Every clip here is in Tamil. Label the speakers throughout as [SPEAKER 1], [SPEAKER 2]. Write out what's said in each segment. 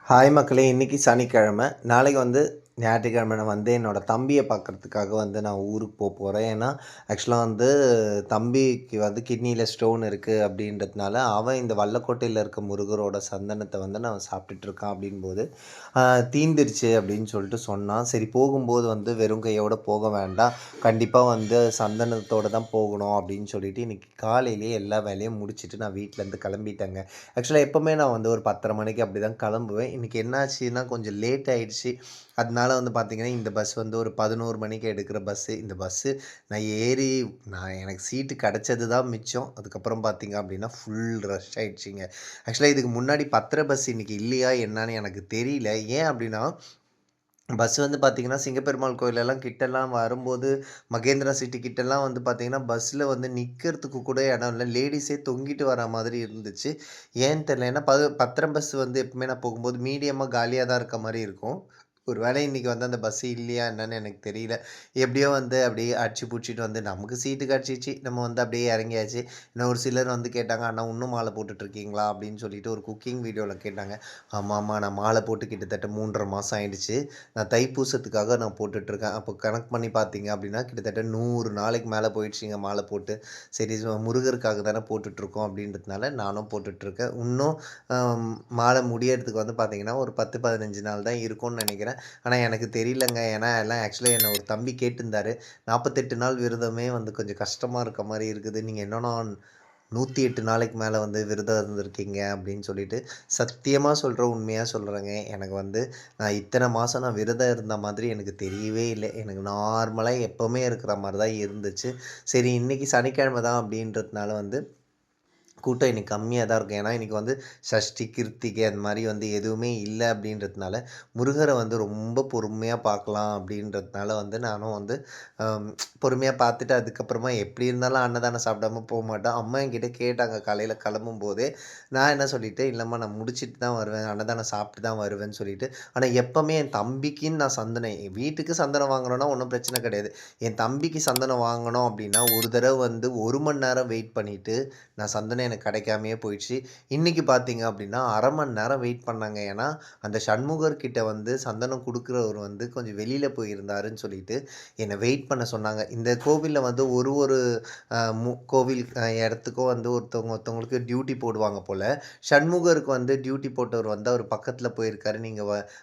[SPEAKER 1] ஹாய் மக்களே! இன்னைக்கு சனிக்கிழமை. நாளைக்கு ஞாயிற்றுக்கிழமை நான் என்னோட தம்பிய பார்க்கறதுக்காக நான் ஊருக்கு போறேன். ஏன்னா, ஆக்சுவலா தம்பிக்கு கிட்னில ஸ்டோன் இருக்கு அப்படின்றதுனால, அவன் இந்த வல்லக்கோட்டையில இருக்க முருகரோட சந்தனத்த நான் சாப்பிட்டுட்டு இருக்கான் அப்படின்போது, அ தீந்துருச்சு அப்படின்னு சொல்லிட்டு சொன்னான். சரி போகும்போது வெறும் கையோட போக வேண்டாம். கண்டிப்பா சந்தனத்தோட தான் போகணும் அப்படின்னு சொல்லிட்டு, இன்னைக்கு காலையிலேயே எல்லா வேலையும் முடிச்சுட்டு நான் வீட்லேருந்து கிளம்பிட்டேங்க. ஆக்சுவலா எப்பவுமே நான் ஒரு 10:30 மணிக்கு அப்படிதான் கிளம்புவேன். இன்னைக்கு என்னாச்சுன்னா கொஞ்சம் லேட் ஆயிடுச்சு. அதனால பார்த்தீங்கன்னா, இந்த பஸ் ஒரு 11 மணிக்கு எடுக்கிற பஸ்ஸு. இந்த பஸ்ஸு நான் ஏறி எனக்கு சீட்டு கிடைச்சது தான் மிச்சம். அதுக்கப்புறம் பார்த்தீங்க அப்படின்னா, ஃபுல் ரஷ் ஆயிடுச்சுங்க. ஆக்சுவலா இதுக்கு முன்னாடி 10:30 பஸ் இன்னைக்கு இல்லையா என்னான்னு எனக்கு தெரியல. ஏன் அப்படின்னா, பஸ் பார்த்தீங்கன்னா, சிங்கப்பெருமாள் கோயிலெல்லாம் கிட்டலாம் வரும்போது, மகேந்திரா சிட்டி கிட்டலாம் பார்த்தீங்கன்னா, பஸ்ஸில நிக்கிறதுக்கு கூட இடம் இல்ல. லேடீஸே தொங்கிட்டு வர மாதிரி இருந்துச்சு. ஏன்னு தெரியல. ஏன்னா 10:30 பஸ் எப்பவுமே நான் போகும்போது மீடியமா காலியா தான் இருக்க மாரி இருக்கும். ஒரு வேளை இன்னைக்கு அந்த பஸ் இல்லையா என்னன்னு எனக்கு தெரியல. எப்படியோ அப்படியே அடிச்சு புடிச்சுட்டு நமக்கு சீட்டு கிடைச்சிச்சு. நம்ம அப்படியே இறங்கியாச்சு. இன்னும் ஒரு சிலர் கேட்டாங்க, "அண்ணா இன்னும் மாலை போட்டுட்ருக்கீங்களா?" அப்படின்னு சொல்லிட்டு ஒரு குக்கிங் வீடியோல கேட்டாங்க. ஆமாமா. நான் மாலை போட்டு கிட்டத்தட்ட 3 1/2 மாசம் ஆயிடுச்சு. நான் தைப்பூசத்துக்காக நான் போட்டுட்ருக்கேன். அப்போ கணக்கு பண்ணி பார்த்தீங்க அப்படின்னா, கிட்டத்தட்ட 100 நாளைக்கு மேல போயிடுச்சுங்க மாலை போட்டு. சரி முருகருக்காக தானே போட்டுட்ருக்கோம் அப்படின்றதுனால நானும் போட்டுட்ருக்கேன். இன்னும் அ மாலை முடியறதுக்கு பார்த்தீங்கன்னா, ஒரு 10, 15 நாள் தான் இருக்கும்னு நெனைக்கிறேன். ஆனா எனக்கு தெரியலங்க. ஏன்னா எல்லாம் ஆக்சுவலா என்ன ஒரு தம்பி கேட்டிருந்தாரு. 48 நாள் விரதமே கொஞ்சம் கஷ்டமா இருக்க மாரி இருக்குது. நீங்க என்னன்னா 108 நாளைக்கு மேல விரதம் இருந்திருக்கீங்க அப்படின்னு சொல்லிட்டு, சத்தியமா சொல்றேன், உண்மையா சொல்றேங்க. எனக்கு நான் இத்தன மாசம் நான் விரதம் இருந்த மாதிரி எனக்கு தெரியவே இல்ல. எனக்கு நார்மலா எப்பவுமே இருக்கிற மாரி தான் இருந்துச்சு. சரி இன்னைக்கு சனிக்கிழமை தான் அப்படின்றதுனால கூட்டம் இன்னைக்கு கம்மியா தான் இருக்கும். ஏன்னா, இன்னைக்கு சஷ்டி, கிருத்திகை அந்த மாரி எதுவுமே இல்ல அப்படின்றதுனால, முருகர ரொம்ப பொறுமையா பார்க்கலாம் அப்படின்றதுனால நானும் அம் பொறுமையா பார்த்துட்டு அதுக்கப்புறமா எப்படி இருந்தாலும் அன்னதானம் சாப்பிடாம போமாட்டோம். அம்மா என்கிட்ட கேட்டாங்க காலையில கிளம்பும்போதே. நான் என்ன சொல்லிட்டேன், "இல்லம்மா நான் முடிச்சுட்டு தான் வருவேன். அன்னதானம் சாப்பிட்டு தான் வருவேன்னு" சொல்லிட்டு. ஆனா எப்பவுமே என் தம்பிக்குன்னு நான் சந்தனம் என் வீட்டுக்கு சந்தனம் வாங்கணும்னா ஒண்ணும் பிரச்சனை கிடையாது. என் தம்பிக்கு சந்தனம் வாங்கணும் அப்படின்னா, ஒரு தடவ 1 மணி நேரம் வெயிட் பண்ணிட்டு நான் சந்தனம் எனக்கு கிடைக்காமயே போயிடுச்சு. இன்னைக்கு பார்த்தீங்க அப்படின்னா, 1/2 மணி நேரம் வெயிட் பண்ணேங்க. ஏன்னா, அந்த சண்முகர் கிட்ட சந்தனம் குடுக்குறவரு கொஞ்சம் வெளியில போயிருந்தாருன்னு சொல்லிட்டு, என்ன வெயிட் பண்ண சொன்னாங்க. இந்த கோவில்ல ஒரு ஒரு கோவில் இடத்துக்கும் ஒருத்தவங்களுக்கு டியூட்டி போடுவாங்க போல. சண்முகருக்கு டியூட்டி போட்டவர் அவர் பக்கத்துல போயிருக்காரு. நீங்க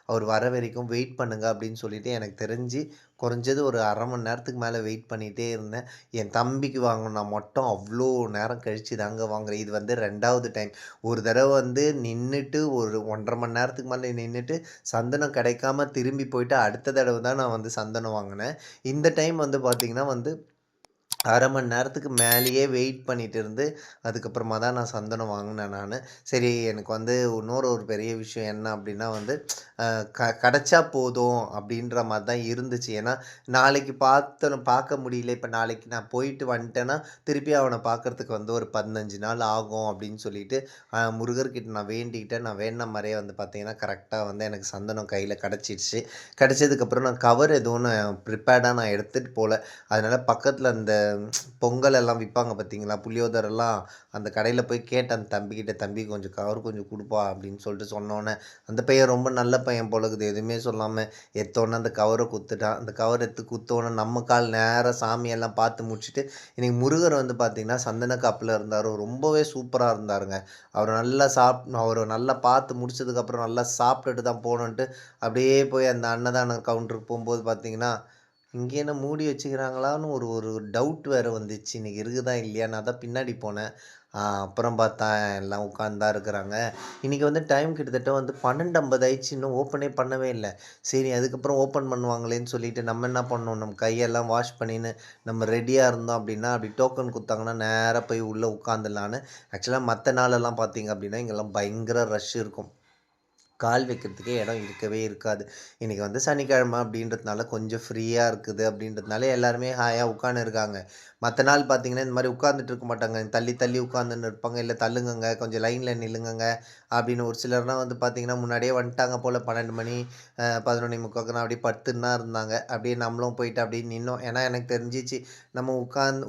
[SPEAKER 1] அவர் வர வரைக்கும் வெயிட் பண்ணுங்க அப்படின்னு சொல்லிட்டு எனக்கு தெரிஞ்சு குறைஞ்சது ஒரு 1/2 மணி நேரத்துக்கு மேல வெயிட் பண்ணிட்டே இருந்தேன். என் தம்பிக்கு வாங்குனா மட்டும் அவ்ளோ நேரம் கழிச்சு தாங்க வாங்குறேன். இது 2வது டைம். ஒரு தடவ நின்னுட்டு ஒரு 1 1/2 மணி நேரத்துக்கு மேல நின்னுட்டு சந்தனம் கிடைக்காம திரும்பி போயிட்டு அடுத்த தடவ தான் நான் சந்தனம் வாங்குனேன். இந்த டைம் பார்த்தீங்கன்னா 1/2 மணி நேரத்துக்கு மேலேயே வெயிட் பண்ணிட்டு இருந்து, அதுக்கப்புறமா தான் நான் சந்தனம் வாங்குனேன் நானு. சரி எனக்கு இன்னொரு ஒரு பெரிய விஷயம் என்ன அப்டின்னா அ கெடைச்சா போதும் அப்டின்ற மாரி தான் இருந்துச்சு. ஏன்னா, நாளைக்கு பார்க்க முடியல. இப்ப நாளைக்கு நான் போயிட்டு வந்துட்டேன்னா, திருப்பி அவன பார்க்கறதுக்கு ஒரு 15 நாள் ஆகும் அப்டின்னு சொல்லிட்டு, முருகர்கிட்ட நான் வேண்டிக்கிட்டேன். நான் வேண்டுன மாரியே பார்த்தீங்கன்னா, கரெக்ட்டா எனக்கு சந்தனம் கையில கெடைச்சிடுச்சு. கெடைச்சதுக்கப்புறம் நான் கவர் எதுவும் ப்ரிப்பேர்டா நான் எடுத்துட்டு போல. அதனால பக்கத்துல அந்த பொங்கல் எல்லாம் விப்பாங்க பார்த்தீங்களா? புளியோதரைலாம் அந்த கடையில போய் கேட்டேன் அந்த தம்பிகிட்ட, "தம்பி கொஞ்சம் கவர் கொஞ்சம் குடுப்பா" அப்படின்னு சொல்லிட்டு சொன்னோனே, அந்த பையன் ரொம்ப நல்ல பையன் போல இருக்குது. எதுவுமே சொல்லாம எடுத்தோனே அந்த கவர குடுத்துட்டான். அந்த கவர் எடுத்து குடுத்தோனே நம்ம கால் நேரா சாமியெல்லாம் பார்த்து முடிச்சுட்டு, இன்னைக்கு முருகர் பார்த்தீங்கன்னா, சந்தன காப்புல இருந்தாரு. ரொம்பவே சூப்பரா இருந்தாருங்க. அவர நல்லா பார்த்து முடிச்சதுக்கப்புறம் நல்லா சாப்பிட்டுட்டு தான் போணுன்ட்டு, அப்படியே போய் அந்த அன்னதான கவுண்டருக்கு போம்போது பார்த்தீங்கன்னா, இங்க என்ன மூடி வச்சுக்கிறாங்களான்னு ஒரு ஒரு டவுட் வேற வந்துச்சு. இன்னைக்கு இருக்குதா இல்லையான்னு. அதான் பின்னாடி போனேன். அப்புறம் பார்த்தா எல்லாம் உட்கார்ந்து தான் இருக்கிறாங்க. இன்னைக்கு டைம் கிட்டத்தட்ட 12:50 ஆயிடுச்சு. இன்னும் ஓப்பனே பண்ணவே இல்ல. சரி அதுக்கப்புறம் ஓப்பன் பண்ணுவாங்களேன்னு சொல்லிட்டு நம்ம என்ன பண்ணோம், நம்ம கையெல்லாம் வாஷ் பண்ணின்னு நம்ம ரெடியா இருந்தோம் அப்படின்னா, அப்படி டோக்கன் குடுத்தாங்கன்னா நேரா போய் உள்ள உட்காந்துடலான்னு. ஆக்சுவலா மத்த நாளெல்லாம் பார்த்தீங்க அப்படின்னா, இங்கெல்லாம் பயங்கர ரஷ் இருக்கும். கால் வைக்கிறதுக்கே இடம் இருக்கவே இருக்காது. இன்னைக்கு சனிக்கிழமை அப்படின்றதுனால கொஞ்சம் ஃப்ரீயா இருக்குது அப்படின்றதுனால எல்லாருமே ஹாயா உட்கார்ந்துருக்காங்க. மத்த நாள் பார்த்தீங்கன்னா, இந்த மாரி உட்கார்ந்துட்டு இருக்க மாட்டாங்க. தள்ளி தள்ளி உட்காந்துன்னு இருப்பாங்க. இல்ல தள்ளுங்கங்க, கொஞ்சம் லைன்ல நில்லுங்கங்க அப்படின்னு ஒரு சிலர்லாம் வந்து பார்த்தீங்கன்னா, முன்னாடியே வந்துட்டாங்க போல 12 மணி 11:45க்குலாம் அப்படியே படுத்துன்னு தான் இருந்தாங்க. அப்படியே நம்மளும் போயிட்டு அப்படியே நின்னோம். ஏன்னா எனக்கு தெரிஞ்சிச்சு, நம்ம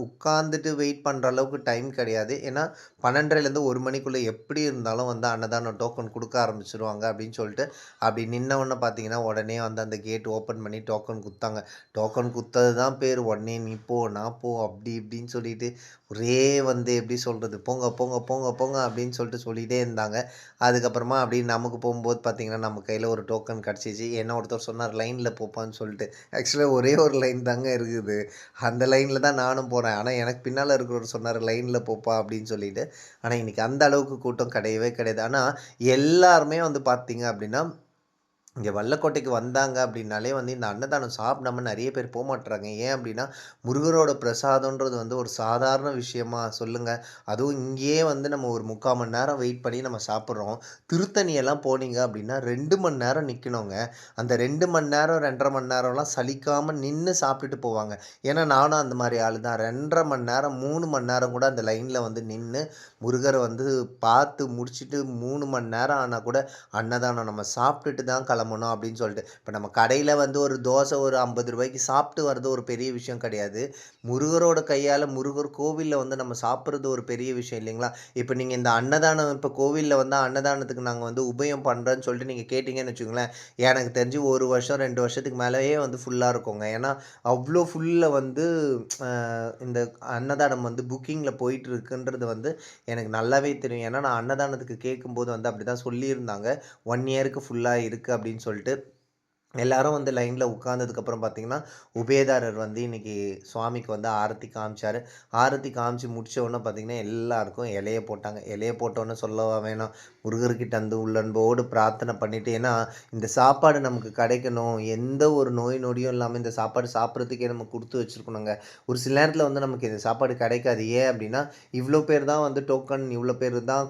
[SPEAKER 1] உட்காந்துட்டு வெயிட் பண்ற அளவுக்கு டைம் கிடையாது. ஏன்னா 12:30லேருந்து 1 மணிக்குள்ள எப்படி இருந்தாலும் வந்து அன்னதானம் டோக்கன் குடுக்க ஆரம்பிச்சுருவாங்க அப்படின்னு சொல்லிட்டு, அப்படி நின்ன உடனே பார்த்தீங்கன்னா, உடனே வந்து அந்த கேட் ஓப்பன் பண்ணி டோக்கன் குடுத்தாங்க. டோக்கன் குடுத்தது தான் பேரு. உடனே நீ போ, நான் போ அப்படி இப்படின்னு சொல்லிட்டு, ஒரே வந்து எப்படி சொல்றது, போங்க, போங்க, போங்க, போங்க அப்படின்னு சொல்லிட்டு சொல்லிட்டே இருந்தாங்க. அதுக்கப்புறமா அப்படியே நமக்கு போம்போது பார்த்தீங்கன்னா, நம்ம கையில ஒரு டோக்கன் கிடச்சிச்சு. என்ன ஒருத்தர் சொன்னார், "லைன்ல போப்பான்னு" சொல்லிட்டு. ஆக்சுவலா ஒரே ஒரு லைன் தாங்க இருக்குது. அந்த லைன்ல தான் நானும் போறேன். ஆனா எனக்கு பின்னால இருக்கிறவரு சொன்னாரு, "லைன்ல போப்பா" அப்படின்னு சொல்லிட்டு. ஆனா இன்னைக்கு அந்த அளவுக்கு கூட்டம் கிடையவே கிடையாது. ஆனா எல்லாருமே வந்து பார்த்தீங்க அப்படின்னா இங்க வல்லக்கோட்டைக்கு வந்தாங்க அப்படின்னாலே வந்து இந்த அன்னதானம் சாப்பிடாம நெறைய பேர் போமாட்றாங்க. ஏன் அப்படின்னா, முருகரோட பிரசாதம்ன்றது வந்து ஒரு சாதாரண விஷயமா சொல்லுங்க. அதுவும் இங்கேயே வந்து நம்ம ஒரு 3/4 மணி நேரம் வெயிட் பண்ணி நம்ம சாப்பிடுறோம். திருத்தணியெல்லாம் போனீங்க அப்படின்னா 2 மணி நேரம் நிக்கணுங்க. அந்த 2 மணி நேரம், 2 1/2 மணி நேரம்லாம் சலிக்காம நின்னு சாப்பிட்டுட்டு போவாங்க. ஏன்னா நானும் அந்த மாரி ஆளு தான். 2 1/2 மணி நேரம், 3 மணி நேரம் கூட அந்த லைன்ல வந்து நின்னு முருகர வந்து பார்த்து முடிச்சுட்டு 3 மணி நேரம் ஆனா கூட அன்னதானம் நம்ம சாப்பிட்டுட்டு தான் கிளம்பணும் அப்படின்னு சொல்லிட்டு. இப்ப நம்ம கடையில வந்து ஒரு தோசை ஒரு ரூ. 50க்கு சாப்பிட்டு வர்றது ஒரு பெரிய விஷயம் கிடையாது. முருகரோட கையால முருகர் கோவில்ல வந்து நம்ம சாப்பிடுறது ஒரு பெரிய விஷயம் இல்லைங்களா? இப்ப நீங்க இந்த அன்னதானம் இப்ப கோவில்ல வந்து அன்னதானத்துக்கு நாங்க வந்து உபயம் பண்றோம்ன்னு சொல்லிட்டு நீங்க கேட்டீங்கன்னு வச்சுக்கோங்களேன், எனக்கு தெரிஞ்சு 1 வருஷம், 2 வருஷத்துக்கு மேலயே வந்து ஃபுல்லா இருக்குங்க. ஏன்னா, அவ்ளோ ஃபுல்ல வந்து அ இந்த அன்னதானம் வந்து புக்கிங்ல போயிட்டு இருக்குன்றது வந்து எனக்கு நல்லாவே தெரியும். ஏன்னா, நான் அன்னதானத்துக்கு கேட்கும்போது வந்து அப்படிதான் சொல்லியிருந்தாங்க. 1 இயருக்கு ஃபுல்லா இருக்கு அப்படின்னு சொல்லிட்டு. எல்லாரும் வந்து லைன்ல உட்கார்ந்ததுக்கப்புறம் பார்த்தீங்கன்னா, உபயதாரர் வந்து இன்னைக்கு சுவாமிக்கு வந்து ஆரத்தி காமிச்சாரு. ஆரத்தி காமிச்சு முடிச்ச உடனே பார்த்தீங்கன்னா, எல்லாருக்கும் இலைய போட்டாங்க. இலைய போட்டோனே சொல்லவா வேணும், முருகர்கிட்ட வந்து உள்ளன்போடு பிரார்த்தனை பண்ணிட்டு ஏன்னா, இந்த சாப்பாடு நமக்கு கிடைக்கணும். எந்த ஒரு நோய் நொடியும் இல்லாம இந்த சாப்பாடு சாப்பிடுறதுக்கே நம்ம குடுத்து வச்சிருக்கணுங்க. ஒரு சில நேரத்தில வந்து நமக்கு இந்த சாப்பாடு கிடைக்காது. ஏன் அப்படின்னா, இவ்ளோ பேர் தான் வந்து டோக்கன் இவ்ளோ பேர் தான்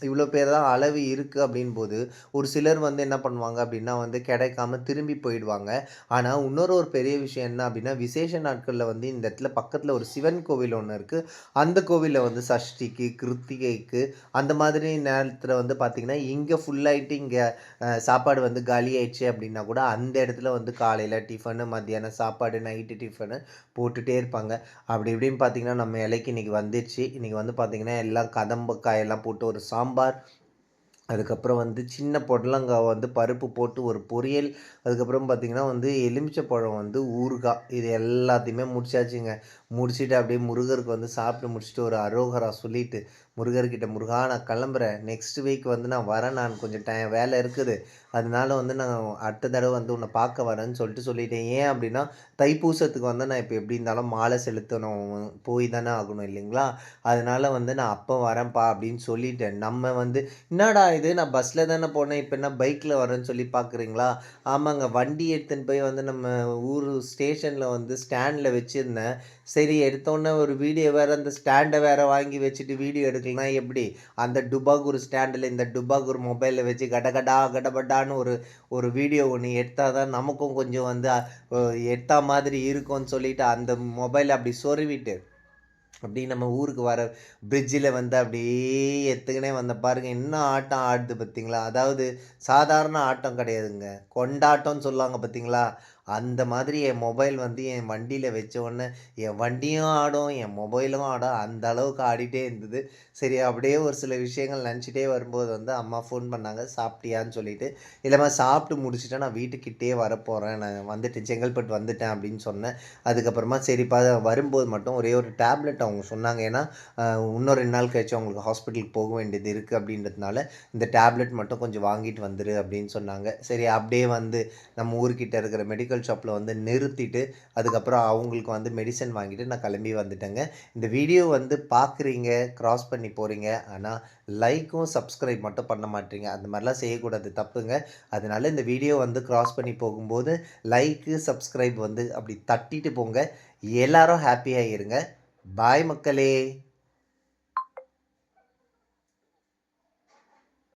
[SPEAKER 1] இவ்ளோ பேர் தான் அளவு இருக்கு அப்படின்போது, ஒரு சிலர் வந்து என்ன பண்ணுவாங்க அப்படின்னா வந்து கிடைக்காம திரும்பி போயிடுவாங்க. ஆனா, இன்னொரு ஒரு பெரிய விஷயம் என்ன அப்படின்னா, விசேஷ நாட்கள்ல வந்து இந்த இடத்துல பக்கத்துல ஒரு சிவன் கோவில் ஒண்ணு இருக்கு. அந்த கோவில்ல வந்து சஷ்டிக்கு, கிருத்திகைக்கு அந்த மாதிரி நேரத்துல வந்து பார்த்தீங்கன்னா, இங்க ஃபுல் ஆயிட்டு இங்க சாப்பாடு வந்து காலி ஆயிடுச்சு அப்படின்னா கூட, அந்த இடத்துல வந்து காலையில டிஃபனு, மத்தியானம் சாப்பாடு, நைட்டு டிஃபனு போட்டுட்டே இருப்பாங்க. அப்படி இப்படின்னு பார்த்தீங்கன்னா, நம்ம இலைக்கு இன்னைக்கு வந்துருச்சு. இன்னைக்கு வந்து பார்த்தீங்கன்னா, எல்லாம் கதம்ப காயெல்லாம் போட்டு ஒரு சாம்பார், அதுக்கப்புறம் வந்து சின்ன பொடலங்கா வந்து பருப்பு போட்டு ஒரு பொரியல், அதுக்கப்புறம் பார்த்தீங்கன்னா வந்து எலுமிச்சை பழம் வந்து ஊறுகாய். இது எல்லாத்தையுமே முடிச்சாச்சுங்க. முடிச்சுட்டு அப்படியே முருகருக்கு வந்து சாப்பிட்டு முடிச்சுட்டு ஒரு அரோகரா சொல்லிட்டு, முருகர்கிட்ட "முருகா நான் கிளம்புறேன். நெக்ஸ்ட் வீக் வந்து நான் வரேன். நான் கொஞ்சம் வேலை இருக்குது. அதனால வந்து நான் அடுத்த தடவ வந்து உன்ன பார்க்க வரேன்னு" சொல்லிட்டேன். ஏன் அப்படின்னா, தைப்பூசத்துக்கு வந்து நான் இப்ப எப்படி இருந்தாலும் மாலை செலுத்தணும். போய் தானே ஆகணும் இல்லைங்களா? அதனால வந்து நான் அப்ப வரேன்ப்பா அப்படின்னு சொல்லிட்டேன். நம்ம வந்து என்னடா இது நான் பஸ்ல தானே போனேன். இப்ப என்ன பைக்ல வரேன்னு சொல்லி பார்க்குறீங்களா? ஆமாங்க. வண்டி எடுத்துன்னு போய் வந்து நம்ம ஊரு ஸ்டேஷன்ல வந்து ஸ்டாண்ட்ல வச்சிருந்தேன். சரி எடுத்தோனே ஒரு வீடியோ வேற அந்த ஸ்டாண்ட வேற வாங்கி வச்சுட்டு வீடியோ எடுக்கலனா எப்படி? அந்த டுபாகூர் ஸ்டாண்டுல இந்த டுபாகூர் மொபைல்ல வச்சு கடகடா கடபடான்னு ஒரு ஒரு வீடியோ ஒண்ணு எடுத்தா தான் நமக்கும் கொஞ்சம் வந்து எடுத்தா மாதிரி இருக்கும்ன்னு சொல்லிட்டு அந்த மொபைல அப்படி சொருவிட்டு அப்படியே நம்ம ஊருக்கு வர பிரிட்ஜில வந்து அப்படியே எடுத்துக்கினே வந்தேன் பாருங்க. என்ன ஆட்டம் ஆடுது பார்த்தீங்களா? அதாவது சாதாரண ஆட்டம் கிடையாதுங்க. கொண்டாட்டம்னு சொல்லுவாங்க பார்த்தீங்களா? அந்த மாதிரி என் மொபைல் வந்து என் வண்டியில வச்ச உடனே, என் வண்டியும் ஆடும், என் மொபைலும் ஆடும். அந்த அளவுக்கு ஆடிட்டே இருந்தது. சரி அப்படியே ஒரு சில விஷயங்கள் நினச்சிட்டே வரும்போது வந்து அம்மா ஃபோன் பண்ணாங்க. சாப்பிட்டியான்னு சொல்லிட்டு. இல்லம்மா சாப்பிட்டு முடிச்சுட்டேன். நான் வீட்டுக்கிட்டயே வரப்போறேன். நான் வந்துட்டேன். செங்கல்பட்டு வந்துட்டேன் அப்படின்னு சொன்னேன். அதுக்கப்புறமா சரிப்பா வரும்போது மட்டும் ஒரே ஒரு டேப்லெட் அவங்க சொன்னாங்க. ஏன்னா, அ இன்னும் 2 நாள் கழிச்சு அவங்களுக்கு ஹாஸ்பிட்டலுக்கு போக வேண்டியது இருக்கு அப்படின்றதுனால, இந்த டேப்லெட் மட்டும் கொஞ்சம் வாங்கிட்டு வந்துரு அப்படின்னு சொன்னாங்க. சரி அப்படியே வந்து நம்ம ஊர்கிட்ட இருக்கிற மெடிக்கல் ஷாப்ல வந்து நிறுத்திட்டு, அதுக்கப்புறம் அவங்களுக்கு வந்து மெடிசின் வாங்கிட்டு நான் கிளம்பி வந்துட்டேங்க. இந்த வீடியோ வந்து பார்க்குறீங்க, கிராஸ் பண்ணி போறீங்க. ஆனா லைக்கும், சப்ஸ்கிரைப் மட்டும் பண்ண மாட்றீங்க. அந்த மாரிலாம் செய்யக்கூடாது தப்புங்க. அதனால இந்த வீடியோ வந்து கிராஸ் பண்ணி போகும்போது லைக்கு, சப்ஸ்கிரைப் வந்து அப்படி தட்டிட்டு போங்க. எல்லாரும் ஹேப்பியா இருங்க. பாய் மக்களே!